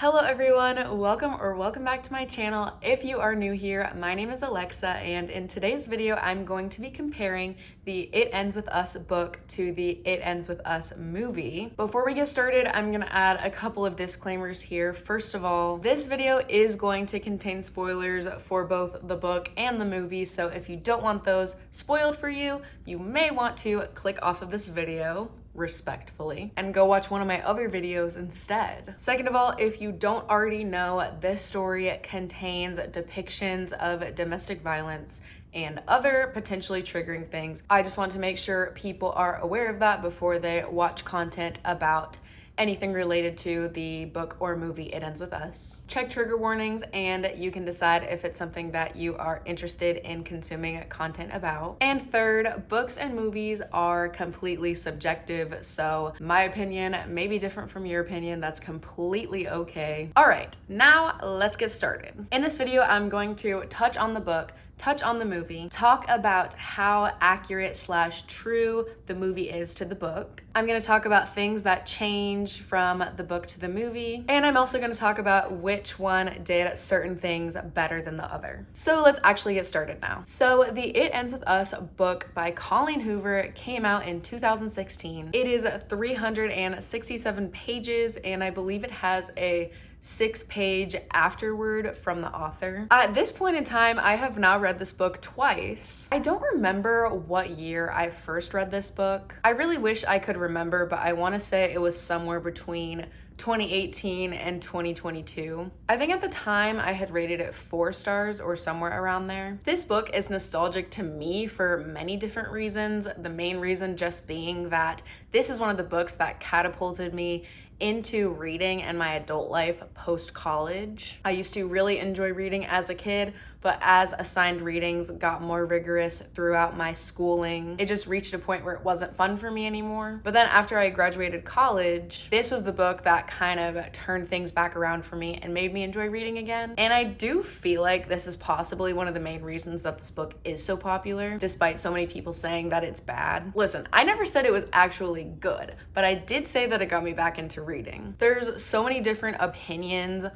Hello everyone, welcome back to my channel. If you are new here, my name is Alexa, and in today's video I'm going to be comparing the It Ends With Us book to the It Ends With Us movie. Before we get started, I'm gonna add a couple of disclaimers here. First of all, this video is going to contain spoilers for both the book and the movie, so if you don't want those spoiled for you, you may want to click off of this video respectfully and go watch one of my other videos instead. Second of all, if you don't already know, this story contains depictions of domestic violence and other potentially triggering things. I just want to make sure people are aware of that before they watch content about anything related to the book or movie It Ends With Us. Check trigger warnings and you can decide if it's something that you are interested in consuming content about. And third, books and movies are completely subjective, so my opinion may be different from your opinion. That's completely okay. All right, now let's get started. In this video, I'm going to touch on the book, touch on the movie, talk about how accurate / true the movie is to the book. I'm gonna talk about things that change from the book to the movie, and I'm also gonna talk about which one did certain things better than the other. So let's actually get started now. So the It Ends With Us book by Colleen Hoover came out in 2016. It is 367 pages, and I believe it has a 6-page afterword from the author. At this point in time, I have now read this book twice. I don't remember what year I first read this book. I really wish I could remember, but I want to say it was somewhere between 2018 and 2022. I think at the time I had rated it 4 stars or somewhere around there. This book is nostalgic to me for many different reasons. The main reason just being that this is one of the books that catapulted me into reading and my adult life post-college. I used to really enjoy reading as a kid, but as assigned readings got more rigorous throughout my schooling, it just reached a point where it wasn't fun for me anymore. But then after I graduated college, this was the book that kind of turned things back around for me and made me enjoy reading again. And I do feel like this is possibly one of the main reasons that this book is so popular, despite so many people saying that it's bad. Listen, I never said it was actually good, but I did say that it got me back into reading. There's so many different opinions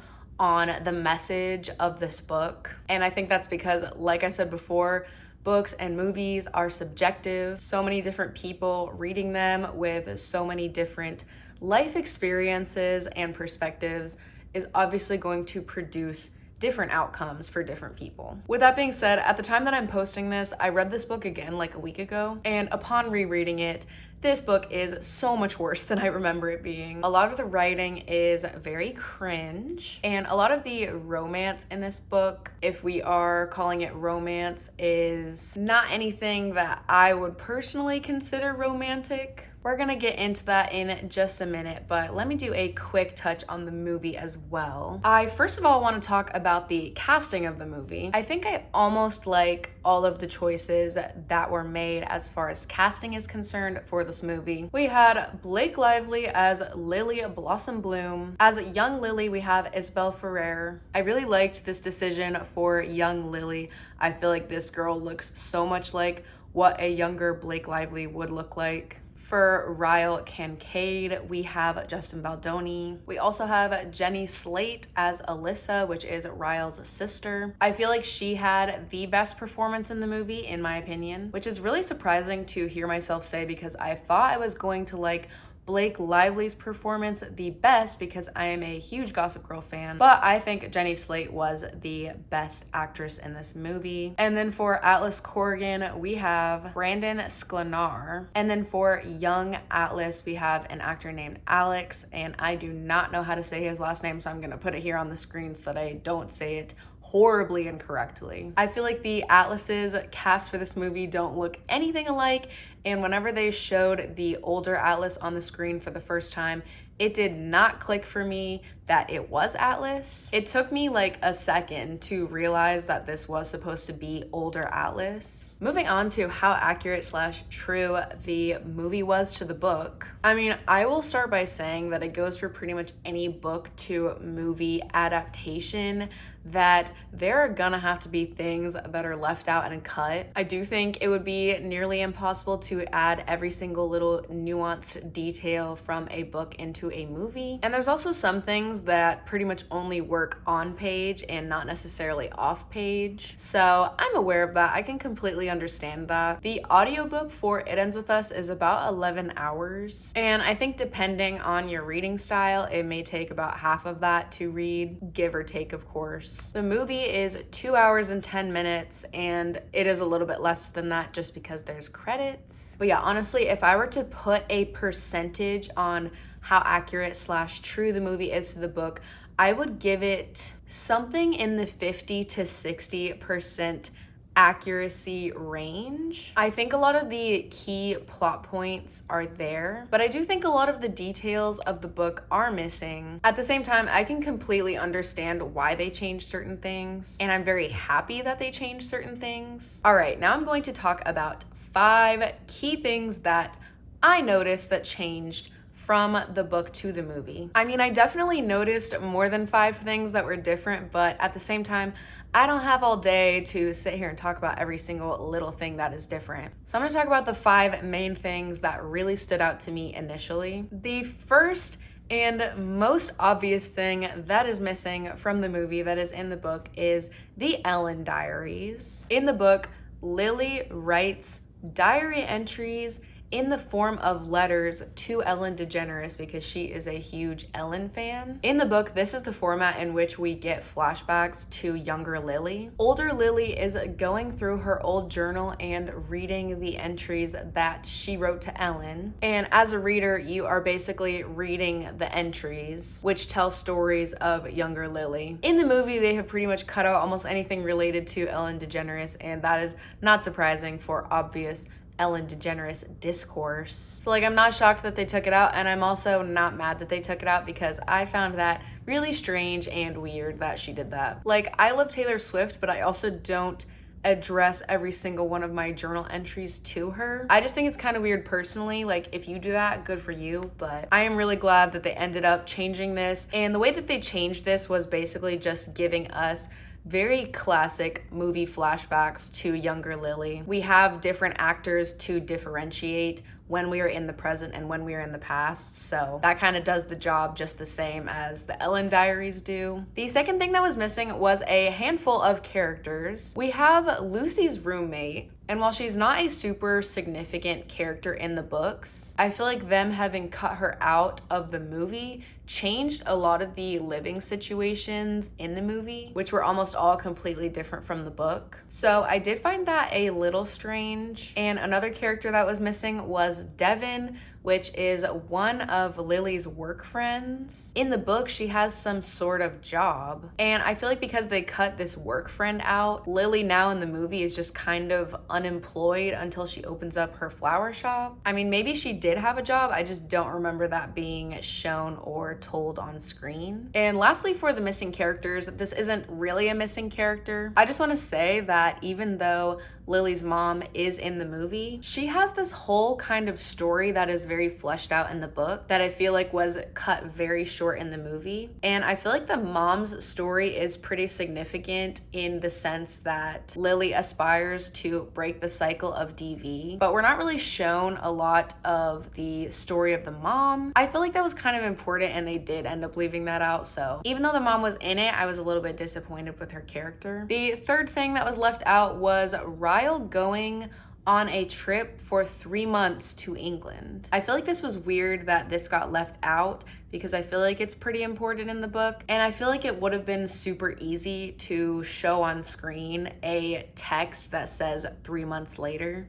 on the message of this book, and I think that's because, like I said before, books and movies are subjective. So many different people reading them with so many different life experiences and perspectives is obviously going to produce different outcomes for different people. With that being said, at the time that I'm posting this, I read this book again like a week ago, and upon rereading it, this book is so much worse than I remember it being. A lot of the writing is very cringe, and a lot of the romance in this book, if we are calling it romance, is not anything that I would personally consider romantic. We're gonna get into that in just a minute, but let me do a quick touch on the movie as well. I first of all want to talk about the casting of the movie. I think I almost like all of the choices that were made as far as casting is concerned for this movie. We had Blake Lively as Lily Blossom Bloom. As young Lily, we have Isabel Ferrer. I really liked this decision for young Lily. I feel like this girl looks so much like what a younger Blake Lively would look like. For Ryle Kincaid, we have Justin Baldoni. We also have Jenny Slate as Alyssa, which is Ryle's sister. I feel like she had the best performance in the movie, in my opinion, which is really surprising to hear myself say because I thought I was going to like Blake Lively's performance the best because I am a huge Gossip Girl fan, but I think Jenny Slate was the best actress in this movie. And then for Atlas Corrigan, we have Brandon Sklenar. And then for young Atlas, we have an actor named Alex, and I do not know how to say his last name, so I'm gonna put it here on the screen so that I don't say it horribly incorrectly. I feel like the Atlases cast for this movie don't look anything alike, and whenever they showed the older Atlas on the screen for the first time, it did not click for me that it was Atlas. It took me like a second to realize that this was supposed to be older Atlas. Moving on to how accurate / true the movie was to the book. I mean, I will start by saying that it goes for pretty much any book to movie adaptation that there are gonna have to be things that are left out and cut. I do think it would be nearly impossible to add every single little nuanced detail from a book into a movie. And there's also some things things that pretty much only work on page and not necessarily off page. So I'm aware of that. I can completely understand that. The audiobook for It Ends With Us is about 11 hours. And I think depending on your reading style, it may take about half of that to read, give or take, of course. The movie is 2 hours and 10 minutes, and it is a little bit less than that just because there's credits. But yeah, honestly, if I were to put a percentage on how accurate / true the movie is to the book, I would give it something in the 50 to 60% accuracy range. I think a lot of the key plot points are there, but I do think a lot of the details of the book are missing. At the same time, I can completely understand why they changed certain things, and I'm very happy that they changed certain things. All right, now I'm going to talk about 5 key things that I noticed that changed from the book to the movie. I mean, I definitely noticed more than 5 things that were different, but at the same time, I don't have all day to sit here and talk about every single little thing that is different. So I'm gonna talk about the 5 main things that really stood out to me initially. The first and most obvious thing that is missing from the movie that is in the book is the Ellen diaries. In the book, Lily writes diary entries in the form of letters to Ellen DeGeneres because she is a huge Ellen fan. In the book, this is the format in which we get flashbacks to younger Lily. Older Lily is going through her old journal and reading the entries that she wrote to Ellen. And as a reader, you are basically reading the entries, which tell stories of younger Lily. In the movie, they have pretty much cut out almost anything related to Ellen DeGeneres, and that is not surprising for obvious Ellen DeGeneres discourse. So like, I'm not shocked that they took it out, and I'm also not mad that they took it out because I found that really strange and weird that she did that. Like, I love Taylor Swift, but I also don't address every single one of my journal entries to her. I just think it's kind of weird personally. Like, if you do that, good for you, but I am really glad that they ended up changing this. And the way that they changed this was basically just giving us very classic movie flashbacks to younger Lily. We have different actors to differentiate when we are in the present and when we are in the past, so that kind of does the job just the same as the Ellen diaries do. The second thing that was missing was a handful of characters. We have Lucy's roommate, and while she's not a super significant character in the books, I feel like them having cut her out of the movie changed a lot of the living situations in the movie, which were almost all completely different from the book. So I did find that a little strange. And another character that was missing was Devin, which is one of Lily's work friends. In the book, she has some sort of job. And I feel like because they cut this work friend out, Lily now in the movie is just kind of unemployed until she opens up her flower shop. I mean, maybe she did have a job, I just don't remember that being shown or told on screen. And lastly, for the missing characters, this isn't really a missing character. I just want to say that even though Lily's mom is in the movie, she has this whole kind of story that is very fleshed out in the book that I feel like was cut very short in the movie. And I feel like the mom's story is pretty significant in the sense that Lily aspires to break the cycle of DV, but we're not really shown a lot of the story of the mom. I feel like that was kind of important, and they did end up leaving that out. So even though the mom was in it, I was a little bit disappointed with her character. The third thing that was left out was Ryle going on a trip for 3 months to England. I feel like this was weird that this got left out because I feel like it's pretty important in the book, and I feel like it would have been super easy to show on screen a text that says 3 months later.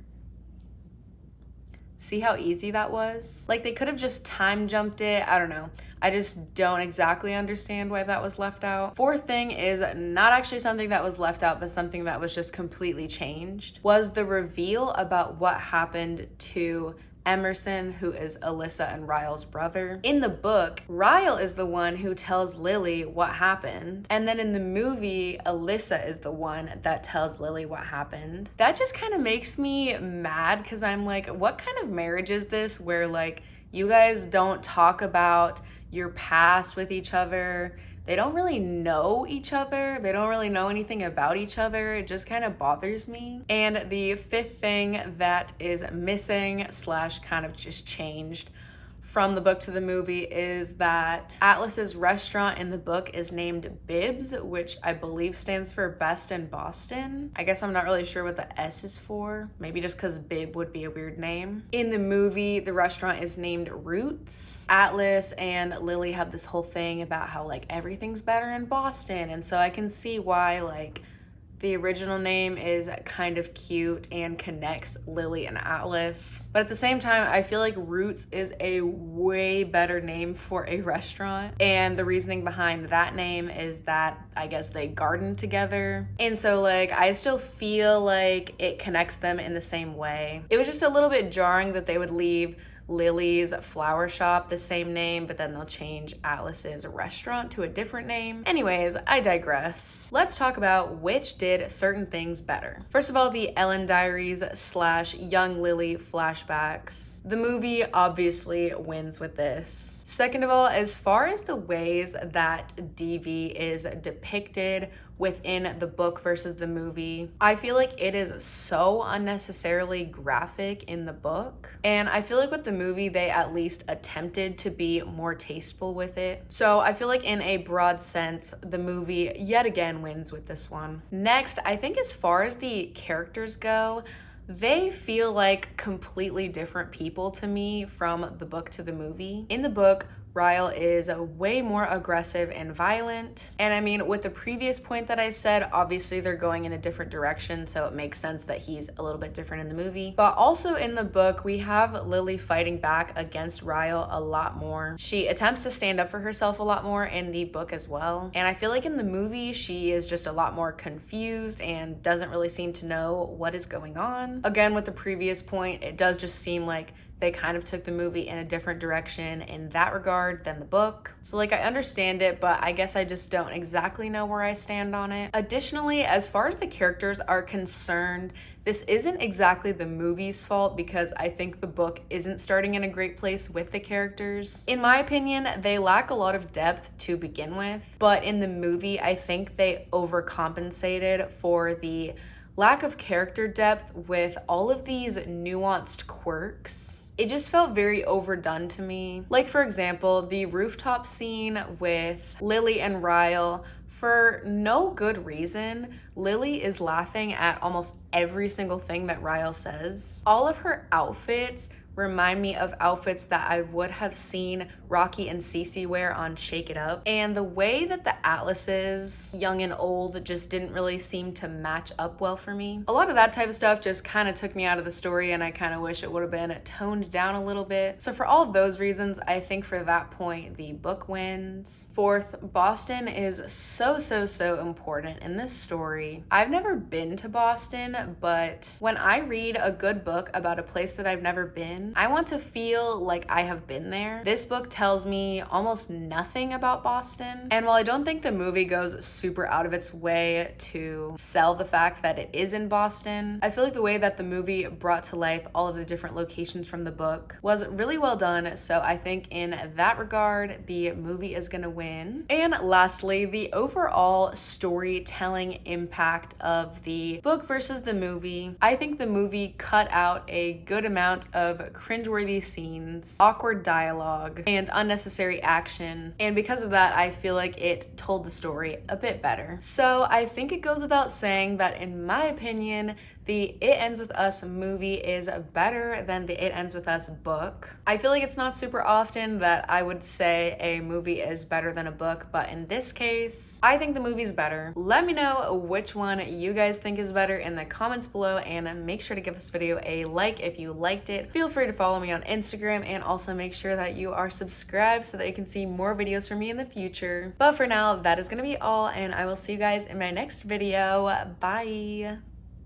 See how easy that was? Like, they could have just time jumped it. I don't know. I just don't exactly understand why that was left out. Fourth thing is not actually something that was left out, but something that was just completely changed, was the reveal about what happened to Emerson, who is Alyssa and Ryle's brother. In the book, Ryle is the one who tells Lily what happened. And then in the movie, Alyssa is the one that tells Lily what happened. That just kind of makes me mad because I'm like, what kind of marriage is this where like you guys don't talk about your past with each other? They don't really know each other. They don't really know anything about each other. It just kind of bothers me. And the fifth thing that is missing / kind of just changed from the book to the movie is that Atlas's restaurant in the book is named Bibbs, which I believe stands for Best in Boston. I guess I'm not really sure what the S is for. Maybe just because Bib would be a weird name. In the movie, the restaurant is named Roots. Atlas and Lily have this whole thing about how like everything's better in Boston, and so I can see why like the original name is kind of cute and connects Lily and Atlas. But at the same time, I feel like Roots is a way better name for a restaurant. And the reasoning behind that name is that I guess they garden together. And so like, I still feel like it connects them in the same way. It was just a little bit jarring that they would leave Lily's flower shop the same name, but then they'll change Atlas's restaurant to a different name. Anyways, I digress. Let's talk about which did certain things better. First of all, the Ellen Diaries / Young Lily flashbacks. The movie obviously wins with this. Second of all, as far as the ways that DV is depicted within the book versus the movie, I feel like it is so unnecessarily graphic in the book. And I feel like with the movie, they at least attempted to be more tasteful with it. So I feel like in a broad sense, the movie yet again wins with this one. Next, I think as far as the characters go, they feel like completely different people to me from the book to the movie. In the book, Ryle is way more aggressive and violent. And I mean, with the previous point that I said, obviously they're going in a different direction, so it makes sense that he's a little bit different in the movie. But also in the book, we have Lily fighting back against Ryle a lot more. She attempts to stand up for herself a lot more in the book as well. And I feel like in the movie, she is just a lot more confused and doesn't really seem to know what is going on. Again, with the previous point, it does just seem like they kind of took the movie in a different direction in that regard than the book. So like, I understand it, but I guess I just don't exactly know where I stand on it. Additionally, as far as the characters are concerned, this isn't exactly the movie's fault because I think the book isn't starting in a great place with the characters. In my opinion, they lack a lot of depth to begin with, but in the movie, I think they overcompensated for the lack of character depth with all of these nuanced quirks. It just felt very overdone to me. Like, for example, the rooftop scene with Lily and Ryle. For no good reason, Lily is laughing at almost every single thing that Ryle says. All of her outfits remind me of outfits that I would have seen Rocky and Cece wear on Shake It Up. And the way that the Atlases, young and old, just didn't really seem to match up well for me. A lot of that type of stuff just kind of took me out of the story, and I kind of wish it would have been toned down a little bit. So for all of those reasons, I think for that point, the book wins. Fourth, Boston is so important in this story. I've never been to Boston, but when I read a good book about a place that I've never been, I want to feel like I have been there. This book tells me almost nothing about Boston. And while I don't think the movie goes super out of its way to sell the fact that it is in Boston, I feel like the way that the movie brought to life all of the different locations from the book was really well done. So I think in that regard, the movie is gonna win. And lastly, the overall storytelling impact of the book versus the movie. I think the movie cut out a good amount of cringeworthy scenes, awkward dialogue, and unnecessary action. And because of that, I feel like it told the story a bit better. So I think it goes without saying that in my opinion, the It Ends With Us movie is better than the It Ends With Us book. I feel like it's not super often that I would say a movie is better than a book, but in this case, I think the movie's better. Let me know which one you guys think is better in the comments below, and make sure to give this video a like if you liked it. Feel free to follow me on Instagram, and also make sure that you are subscribed so that you can see more videos from me in the future. But for now, that is gonna be all, and I will see you guys in my next video. Bye!